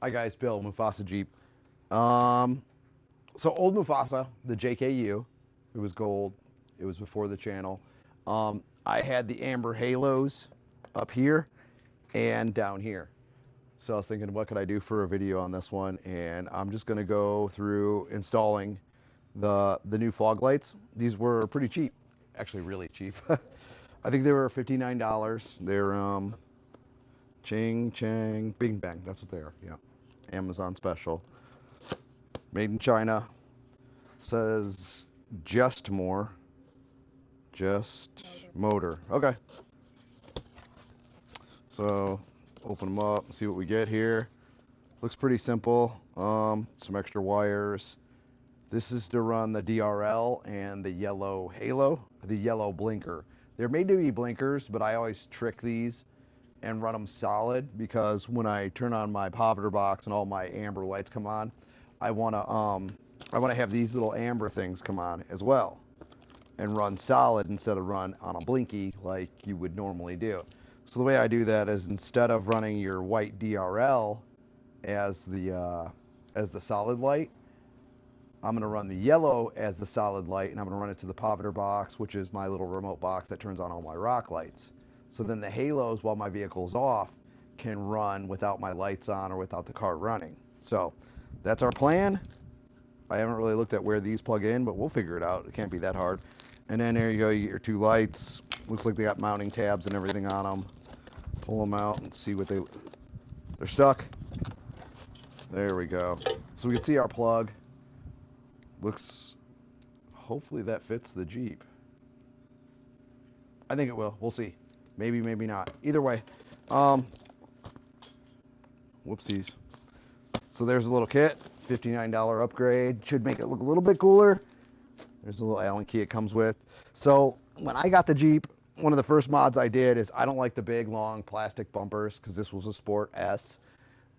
Hi guys, Bill, Mufasajeep. So old Mufasa, the JKU, it was gold. It was before the channel. I had the amber halos up here and down here. So I was thinking, what could I do for a video on this one? And I'm just gonna go through installing the new fog lights. These were pretty cheap, actually really cheap. I think they were $59. They're Ching Chang Bing Bang. That's what they are. Yeah, Amazon special. Made in China. Says just more. Just motor. Okay. So open them up, see what we get here. Looks pretty simple. Some extra wires. This is to run the DRL and the yellow halo, the yellow blinker. They're made to be blinkers, but I always trick these and run them solid because when I turn on my poppter box and all my amber lights come on, I wanna have these little amber things come on as well and run solid instead of run on a blinky like you would normally do. So the way I do that is instead of running your white DRL as the solid light, I'm going to run the yellow as the solid light, and I'm going to run it to the poppter box, which is my little remote box that turns on all my rock lights. So then the halos, while my vehicle's off, can run without my lights on or without the car running. So that's our plan. I haven't really looked at where these plug in, but we'll figure it out. It can't be that hard. And then there you go, you get your two lights. Looks like they got mounting tabs and everything on them. Pull them out and see what they're stuck. There we go. So we can see our plug. Looks, hopefully that fits the Jeep. I think it will. We'll see. Maybe, maybe not. Either way. Whoopsies. So there's a little kit. $59 upgrade. Should make it look a little bit cooler. There's a little Allen key it comes with. So when I got the Jeep, one of the first mods I did is I don't like the big, long plastic bumpers because this was a Sport S.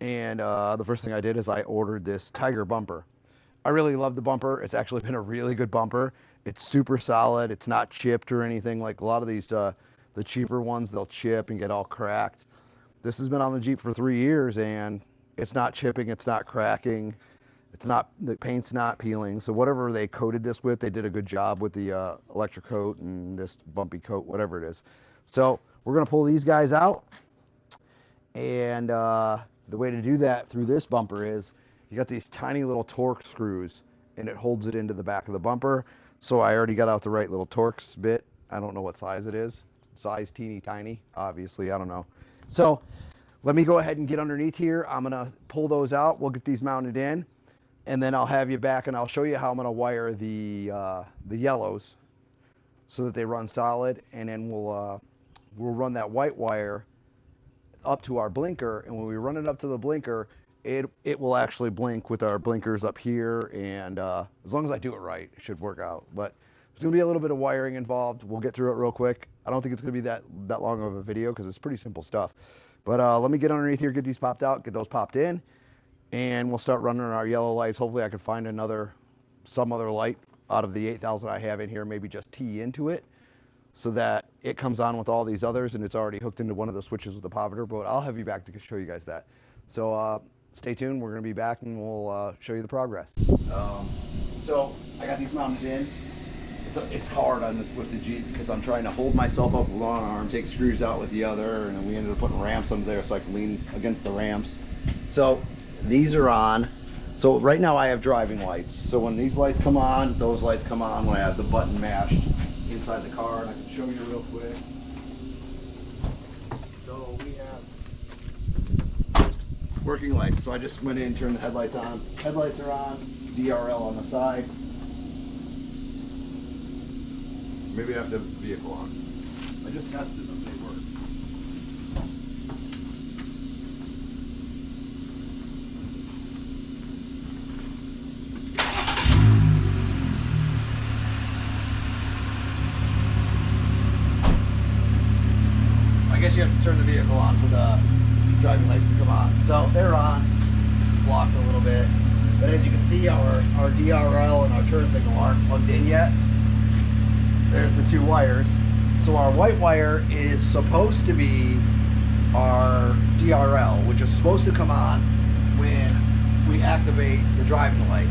And the first thing I did is I ordered this Tiger bumper. I really love the bumper. It's actually been a really good bumper. It's super solid. It's not chipped or anything like a lot of these, the cheaper ones, they'll chip and get all cracked. This has been on the Jeep for 3 years and it's not chipping, it's not cracking. It's not, the paint's not peeling. So whatever they coated this with, they did a good job with the electric coat and this bumpy coat, whatever it is. So we're gonna pull these guys out. And the way to do that through this bumper is you got these tiny little Torx screws and it holds it into the back of the bumper. So I already got out the right little Torx bit. I don't know what size it is. Size teeny tiny, obviously, I don't know. So let me go ahead and get underneath here. I'm gonna pull those out. We'll get these mounted in. And then I'll have you back and I'll show you how I'm going to wire the yellows so that they run solid, and then we'll run that white wire up to our blinker, and when we run it up to the blinker, it will actually blink with our blinkers up here, and as long as I do it right, it should work out. But there's going to be a little bit of wiring involved. We'll get through it real quick. I don't think it's going to be that long of a video because it's pretty simple stuff. But let me get underneath here, get these popped out, get those popped in, and we'll start running our yellow lights. Hopefully I can find some other light out of the 8,000 I have in here, maybe just tee into it so that it comes on with all these others and it's already hooked into one of the switches with the poppter, but I'll have you back to show you guys that. So stay tuned, we're gonna be back and we'll show you the progress. So I got these mounted in. It's hard on this lifted Jeep because I'm trying to hold myself up with one arm, take screws out with the other, and then we ended up putting ramps under there so I can lean against the ramps. So these are on. So right now I have driving lights. So when these lights come on, those lights come on when I have the button mashed inside the car, and I can show you real quick. So we have working lights. So I just went in and turned the headlights on. Headlights are on, DRL on the side. Maybe I have the vehicle on. I just tested them, they work. I guess you have to turn the vehicle on for the driving lights to come on. So they're on. This is blocked a little bit. But as you can see, our DRL and our turn signal aren't plugged in yet. There's the two wires. So our white wire is supposed to be our DRL, which is supposed to come on when we activate the driving light.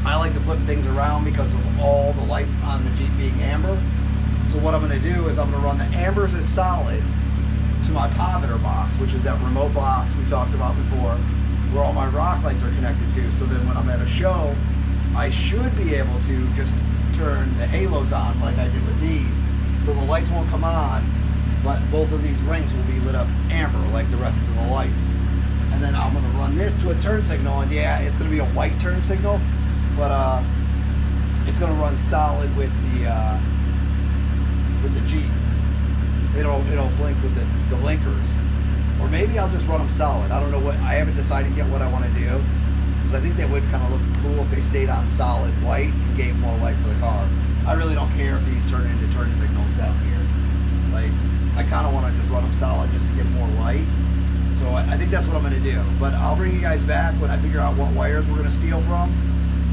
I like to flip things around because of all the lights on the Jeep being amber. So what I'm going to do is I'm going to run the ambers as solid to my Povitter box, which is that remote box we talked about before, where all my rock lights are connected to. So then when I'm at a show, I should be able to just turn the halos on like I did with these. So the lights won't come on, but both of these rings will be lit up amber like the rest of the lights. And then I'm going to run this to a turn signal, and yeah, it's going to be a white turn signal, but it's going to run solid with the Jeep. It'll blink with the blinkers, or maybe I'll just run them solid. I don't know what, I haven't decided yet what I want to do, because I think they would kind of look cool if they stayed on solid white and gave more light for the car. I really don't care if these turn into turn signals down here. Like, I kind of want to just run them solid just to get more light. So I think that's what I'm going to do. But I'll bring you guys back when I figure out what wires we're going to steal from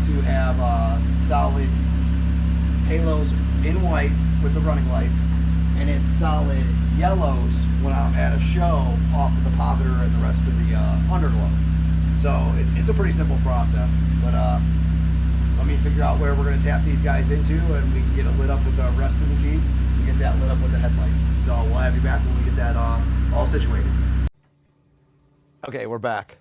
to have solid halos in white with the running lights, and it's solid yellows when I'm at a show off of the Povitter and the rest of the underglow. So it's a pretty simple process, but let me figure out where we're going to tap these guys into, and we can get it lit up with the rest of the Jeep and get that lit up with the headlights. So we'll have you back when we get that all situated. Okay, we're back.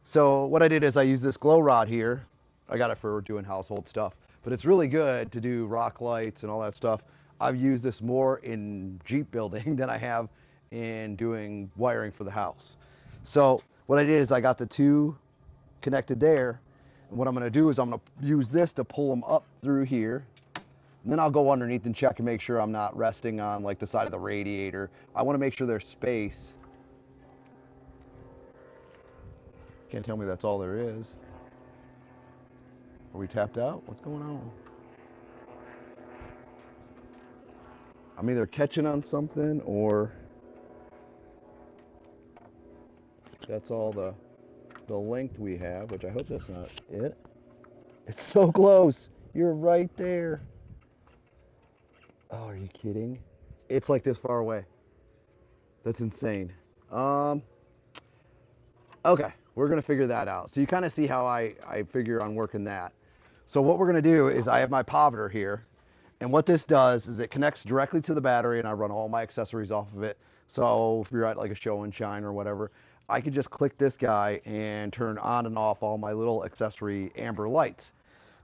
So what I did is I used this glow rod here. I got it for doing household stuff, but it's really good to do rock lights and all that stuff. I've used this more in Jeep building than I have in doing wiring for the house. So what I did is I got the two connected there, and what I'm going to do is I'm going to use this to pull them up through here, and then I'll go underneath and check and make sure I'm not resting on like the side of the radiator. I want to make sure there's space. Can't tell me that's all there is. Are we tapped out? What's going on? I'm either catching on something or that's all the length we have, which I hope that's not it. It's so close. You're right there. Oh, are you kidding? It's like this far away. That's insane. Okay, we're gonna figure that out. So you kind of see how I figure on working that. So what we're gonna do is I have my Povitter here, and what this does is it connects directly to the battery, and I run all my accessories off of it. So if you're at like a show and shine or whatever, I can just click this guy and turn on and off all my little accessory amber lights.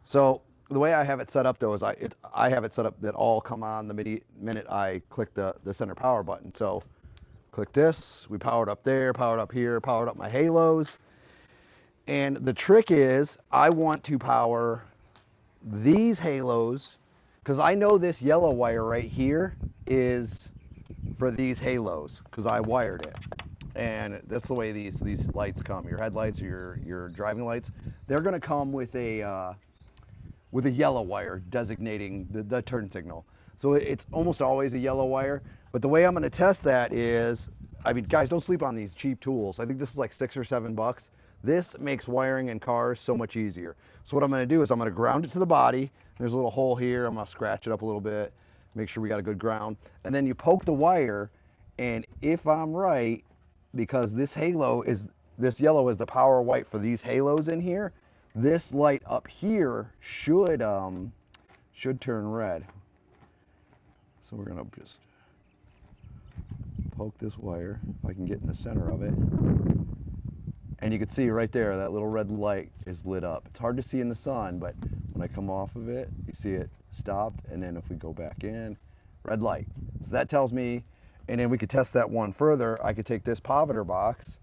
So the way I have it set up though is I have it set up that all come on the minute I click the center power button. So click this, we powered up there, powered up here, powered up my halos. And the trick is I want to power these halos, because I know this yellow wire right here is for these halos because I wired it. And that's the way these lights come. Your headlights or your driving lights, they're going to come with a yellow wire designating the turn signal. So it's almost always a yellow wire. But the way I'm going to test that is, I mean, guys, don't sleep on these cheap tools. I think this is like $6 or $7. This makes wiring in cars so much easier. So what I'm going to do is I'm going to ground it to the body. There's a little hole here. I'm going to scratch it up a little bit, make sure we got a good ground. And then you poke the wire, and if I'm right, because this yellow is the power white for these halos in here, this light up here should turn red. So we're gonna just poke this wire, if I can get in the center of it. And you can see right there, that little red light is lit up. It's hard to see in the sun, but when I come off of it, you see it stopped, and then if we go back in, red light. So that tells me, and then we could test that one further. I could take this Povitter box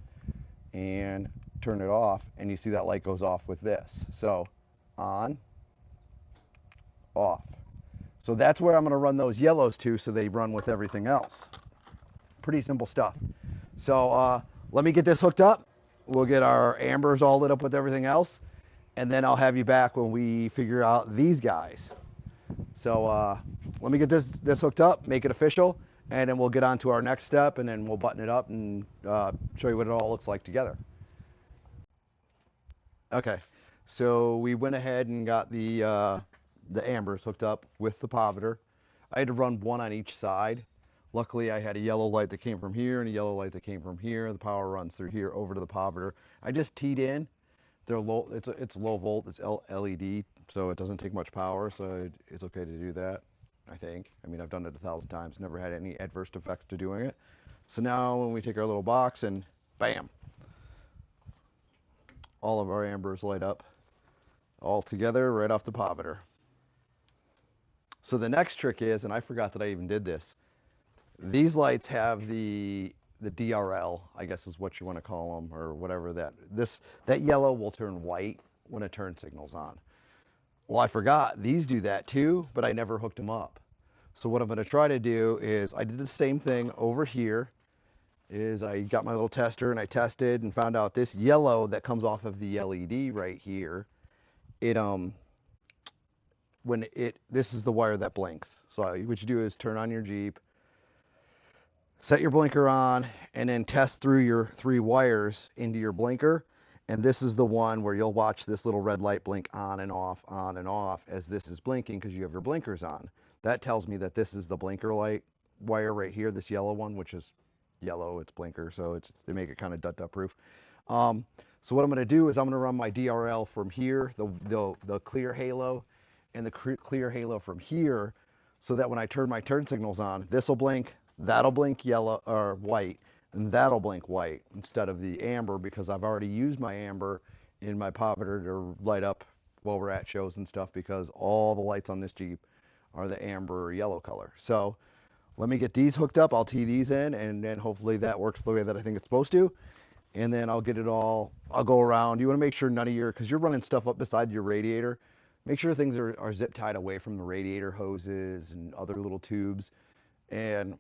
and turn it off, and you see that light goes off with this. So on, off. So that's where I'm going to run those yellows to, so they run with everything else. Pretty simple stuff. So let me get this hooked up. We'll get our ambers all lit up with everything else, and then I'll have you back when we figure out these guys. So let me get this hooked up, make it official, and then we'll get on to our next step, and then we'll button it up and show you what it all looks like together. Okay, so we went ahead and got the ambers hooked up with the Povitter. I had to run one on each side. Luckily, I had a yellow light that came from here and a yellow light that came from here. The power runs through here over to the poverter. I just teed in. They're low. It's low volt. It's LED, so it doesn't take much power. So it's okay to do that. I think. I mean, I've done it 1,000 times. Never had any adverse effects to doing it. So now when we take our little box and bam, all of our ambers light up all together right off the poverter. So the next trick is, and I forgot that I even did this. These lights have the DRL, I guess is what you want to call them, or whatever that yellow will turn white when a turn signal's on. Well, I forgot these do that too, but I never hooked them up. So what I'm going to try to do is I did the same thing over here. Is I got my little tester and I tested and found out this yellow that comes off of the LED right here. It this is the wire that blinks. So what you do is turn on your Jeep, set your blinker on, and then test through your 3 wires into your blinker. And this is the one where you'll watch this little red light blink on and off as this is blinking because you have your blinkers on. That tells me that this is the blinker light wire right here, this yellow one, which is yellow, it's blinker, so they make it kind of dut proof. So what I'm going to do is I'm going to run my DRL from here, the clear halo, and the clear halo from here, so that when I turn my turn signals on, this will blink, that'll blink yellow or white, and that'll blink white instead of the amber, because I've already used my amber in my poverter to light up while we're at shows and stuff, because all the lights on this Jeep are the amber or yellow color. So let me get these hooked up, I'll tee these in, and then hopefully that works the way that I think it's supposed to. And then I'll get it all, I'll go around. You want to make sure none of because you're running stuff up beside your radiator, make sure things are zip tied away from the radiator hoses and other little tubes, and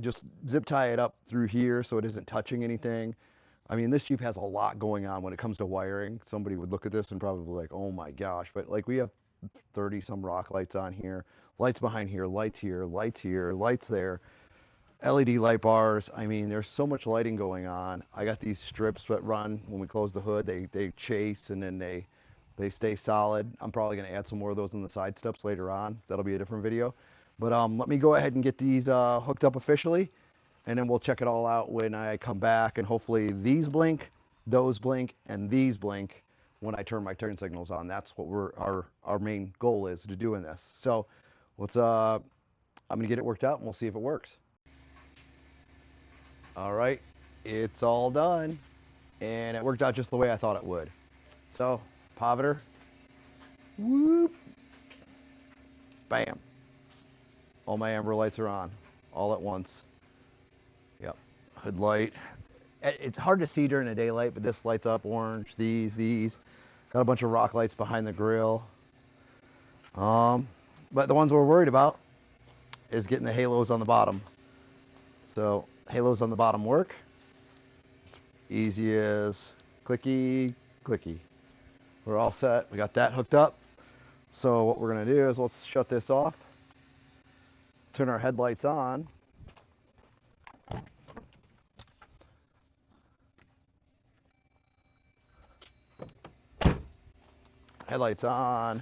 just zip tie it up through here so it isn't touching anything. I mean, this Jeep has a lot going on when it comes to wiring. Somebody would look at this and probably be like, oh my gosh, but like we have 30 some rock lights on here, lights behind here, lights here, lights there, LED light bars. I mean, there's so much lighting going on. I got these strips that run when we close the hood. They chase and then they stay solid. I'm probably going to add some more of those in the side steps later on. That'll be a different video. But let me go ahead and get these hooked up officially, and then we'll check it all out when I come back, and hopefully these blink, those blink, and these blink when I turn my turn signals on. That's what our main goal is to do in this. So let's I'm gonna get it worked out and we'll see if it works. All right, it's all done, and it worked out just the way I thought it would. So poverter, whoop, bam, all my amber lights are on all at once. Yep, hood light. It's hard to see during the daylight, but this lights up orange. These got a bunch of rock lights behind the grill. But the ones we're worried about is getting the halos on the bottom. So halos on the bottom work. It's easy as clicky, clicky. We're all set. We got that hooked up. So what we're gonna do is let's shut this off, turn our headlights on. Headlights on.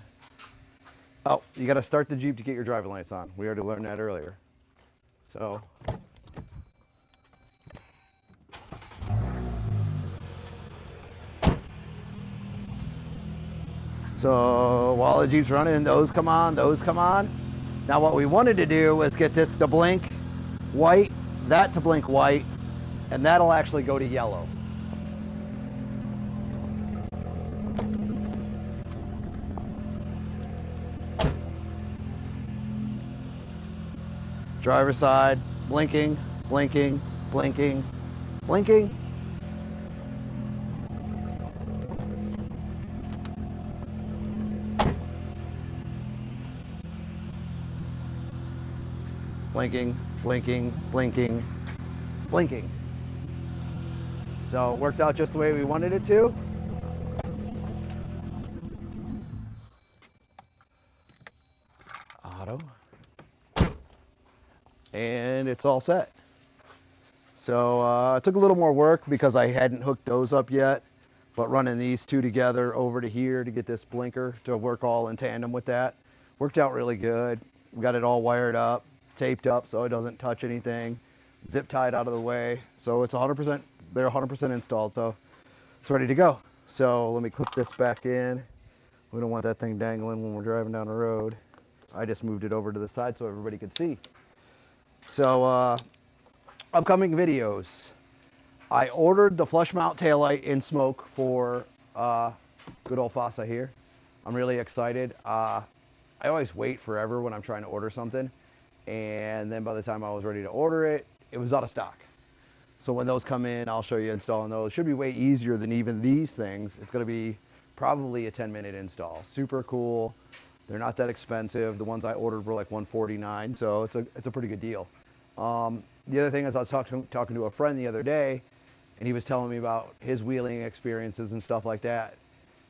Oh, you got to start the Jeep to get your driving lights on. We already learned that earlier. So while the Jeep's running, those come on, those come on. Now what we wanted to do was get this to blink white, that to blink white, and that'll actually go to yellow. Driver's side, blinking, blinking, blinking, blinking. Blinking, blinking, blinking, blinking. So it worked out just the way we wanted it to. Auto. And it's all set. So it took a little more work because I hadn't hooked those up yet, but running these two together over to here to get this blinker to work all in tandem with that worked out really good. We got it all wired up. taped up so it doesn't touch anything, zip tied out of the way. So it's 100%, they're 100% installed, so it's ready to go. So let me clip this back in. We don't want that thing dangling when we're driving down the road. I just moved it over to the side so everybody could see. So upcoming videos. I ordered the flush mount taillight in smoke for good old Fasa here. I'm really excited. I always wait forever when I'm trying to order something, and then by the time I was ready to order it, it was out of stock. So when those come in, I'll show you installing those. Should be way easier than even these things. It's going to be probably a 10-minute install. Super cool. They're not that expensive. The ones I ordered were like $149, so it's a pretty good deal. The other thing is I was talking to a friend the other day, and he was telling me about his wheeling experiences and stuff like that.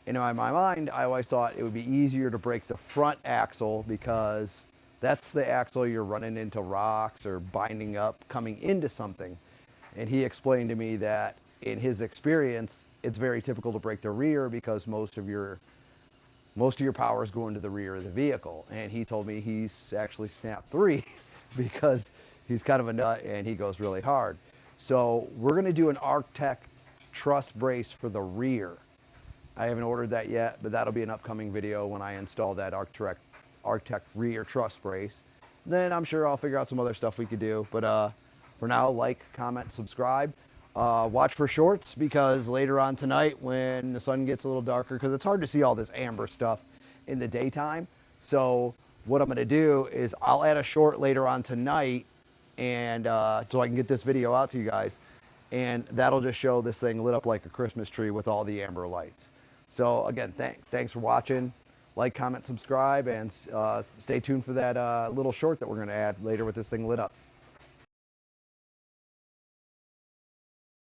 And in my mind, I always thought it would be easier to break the front axle because that's the axle you're running into rocks or binding up coming into something. And he explained to me that in his experience, it's very typical to break the rear because most of your power is going to the rear of the vehicle. And he told me he's actually snapped 3 because he's kind of a nut and he goes really hard. So we're going to do an Arctec truss brace for the rear. I haven't ordered that yet, but that'll be an upcoming video when I install that Arctec rear truss brace. Then I'm sure I'll figure out some other stuff we could do. But for now, like, comment, subscribe. Watch for shorts because later on tonight when the sun gets a little darker, because it's hard to see all this amber stuff in the daytime. So what I'm going to do is I'll add a short later on tonight, and so I can get this video out to you guys. And that'll just show this thing lit up like a Christmas tree with all the amber lights. So again, thanks for watching. Like, comment, subscribe, and stay tuned for that little short that we're going to add later with this thing lit up.